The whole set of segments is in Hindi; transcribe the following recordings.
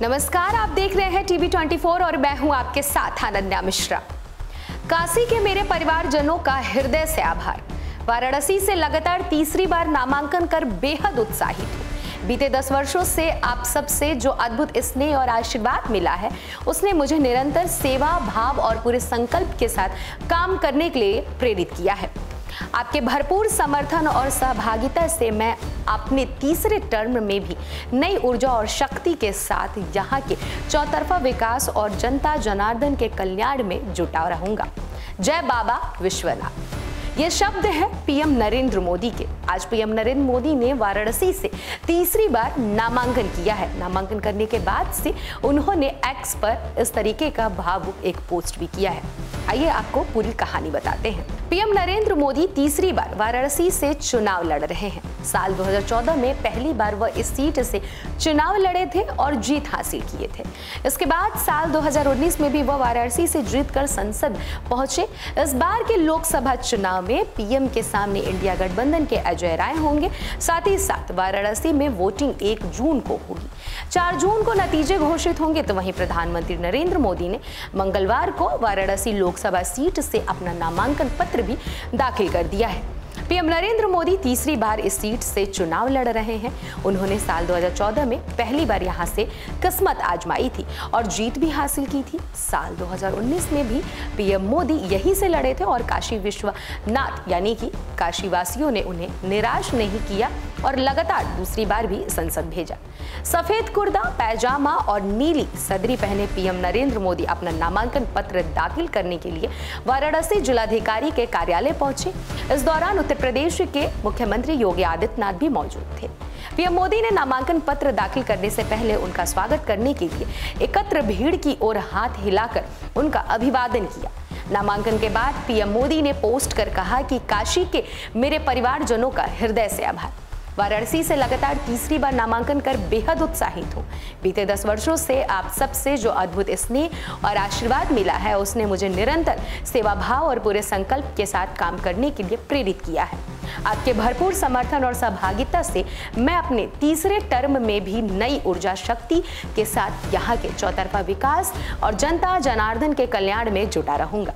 नमस्कार, आप देख रहे हैं टीवी 24 और मैं हूं आपके साथ अनन्या मिश्रा। काशी के मेरे परिवारजनों का हृदय से आभार। वाराणसी से लगातार तीसरी बार नामांकन कर बेहद उत्साहित हूं। बीते 10 वर्षों से आप सबसे जो अद्भुत स्नेह और आशीर्वाद मिला है, उसने मुझे निरंतर सेवा भाव और पूरे संकल्प के साथ काम करने के लिए प्रेरित किया है। आपके भरपूर समर्थन और सहभागिता से मैं अपने तीसरे टर्म में भी नई ऊर्जा और शक्ति के साथ यहाँ के चौतरफा विकास और जनता जनार्दन के कल्याण में जुटा रहूंगा। जय बाबा विश्वनाथ। ये शब्द है पीएम नरेंद्र मोदी के। आज पीएम नरेंद्र मोदी ने वाराणसी से तीसरी बार नामांकन किया है। नामांकन करने के बाद से उन्होंने एक्स पर इस तरीके का भावुक एक पोस्ट भी किया है। आइए आपको पूरी कहानी बताते हैं। पीएम नरेंद्र मोदी तीसरी बार वाराणसी से चुनाव लड़ रहे हैं। साल 2014 में पहली बार वह इस सीट से चुनाव लड़े थे और जीत हासिल किए थे। इसके बाद साल 2019 में भी वह वाराणसी से जीतकर संसद पहुंचे। इस बार के लोकसभा चुनाव में पीएम के सामने इंडिया गठबंधन के अजय राय होंगे। साथ ही साथ वाराणसी में वोटिंग 1 जून को होगी। 4 जून को नतीजे घोषित होंगे। तो वहीं प्रधानमंत्री नरेंद्र मोदी ने मंगलवार को वाराणसी लोकसभा सीट से अपना नामांकन पत्र भी दाखिल कर दिया है। पीएम नरेंद्र मोदी तीसरी बार इस सीट से चुनाव लड़ रहे हैं। उन्होंने साल 2014 में पहली बार यहां से किस्मत आजमाई थी और जीत भी हासिल की थी। साल 2019 में भी पीएम मोदी यहीं से लड़े थे और काशी विश्वनाथ यानी कि काशी वासियों ने उन्हें निराश नहीं किया और लगातार दूसरी बार भी संसद भेजा। सफेद कुर्ता पैजामा और नीली सदरी पहने पीएम नरेंद्र मोदी अपना नामांकन पत्र दाखिल करने के लिए वाराणसी जिलाधिकारी के कार्यालय पहुंचे। इस दौरान उत्तर प्रदेश के मुख्यमंत्री योगी आदित्यनाथ भी मौजूद थे। पीएम मोदी ने नामांकन पत्र दाखिल करने से पहले उनका स्वागत करने के लिए एकत्र भीड़ की ओर हाथ हिलाकर उनका अभिवादन किया। नामांकन के बाद पीएम मोदी ने पोस्ट कर कहा कि काशी के मेरे परिवारजनों का हृदय से आभार। वाराणसी से लगातार तीसरी बार नामांकन कर बेहद उत्साहित हूँ। बीते 10 वर्षों से आप सबसे जो अद्भुत स्नेह और आशीर्वाद मिला है, उसने मुझे निरंतर सेवा भाव और पूरे संकल्प के साथ काम करने के लिए प्रेरित किया है। आपके भरपूर समर्थन और सहभागिता से मैं अपने तीसरे टर्म में भी नई ऊर्जा शक्ति के साथ यहाँ के चौतरफा विकास और जनता जनार्दन के कल्याण में जुटा रहूंगा।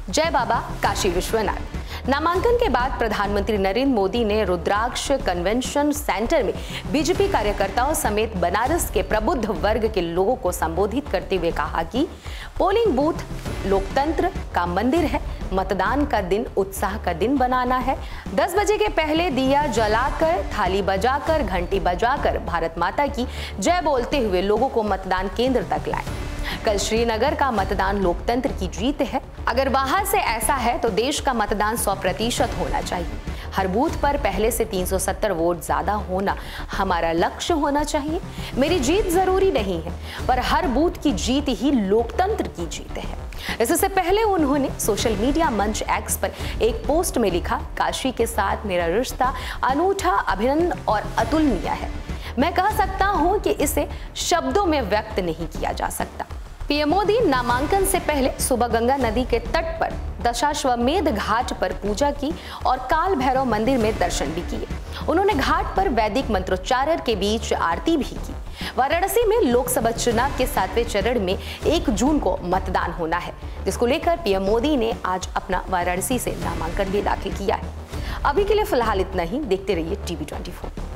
जय बाबा काशी विश्वनाथ। नामांकन के बाद प्रधानमंत्री नरेंद्र मोदी ने रुद्राक्ष कन्वेंशन सेंटर में बीजेपी कार्यकर्ताओं समेत बनारस के प्रबुद्ध वर्ग के लोगों को संबोधित करते हुए कहा कि पोलिंग बूथ लोकतंत्र का मंदिर है। मतदान का दिन उत्साह का दिन बनाना है। 10 बजे के पहले दिया जलाकर, थाली बजाकर, घंटी बजाकर भारत माता की जय बोलते हुए लोगों को मतदान केंद्र तक लाए। कल श्रीनगर का मतदान लोकतंत्र की जीत है। अगर वहां से ऐसा है तो देश का मतदान 100% होना चाहिए। हर बूथ पर पहले से 370 वोट ज्यादा होना हमारा लक्ष्य होना चाहिए। मेरी जीत जरूरी नहीं है, पर हर बूथ की जीत ही लोकतंत्र की जीत है। इससे पहले उन्होंने सोशल मीडिया मंच एक्स पर एक पोस्ट में लिखा, काशी के साथ मेरा रिश्ता अनूठा, अभिनंदन और अतुलनीय है। मैं कह सकता हूं कि इसे शब्दों में व्यक्त नहीं किया जा सकता। पीएम मोदी नामांकन से पहले सुबह गंगा नदी के तट पर दशाश्वमेध घाट पर पूजा की और काल भैरव मंदिर में दर्शन भी किए। उन्होंने घाट पर वैदिक मंत्रोच्चारण के बीच आरती भी की। वाराणसी में लोकसभा चुनाव के 7वें चरण में 1 जून को मतदान होना है, जिसको लेकर पीएम मोदी ने आज अपना वाराणसी से नामांकन भी दाखिल किया है। अभी के लिए फिलहाल इतना ही। देखते रहिए टीवी 24।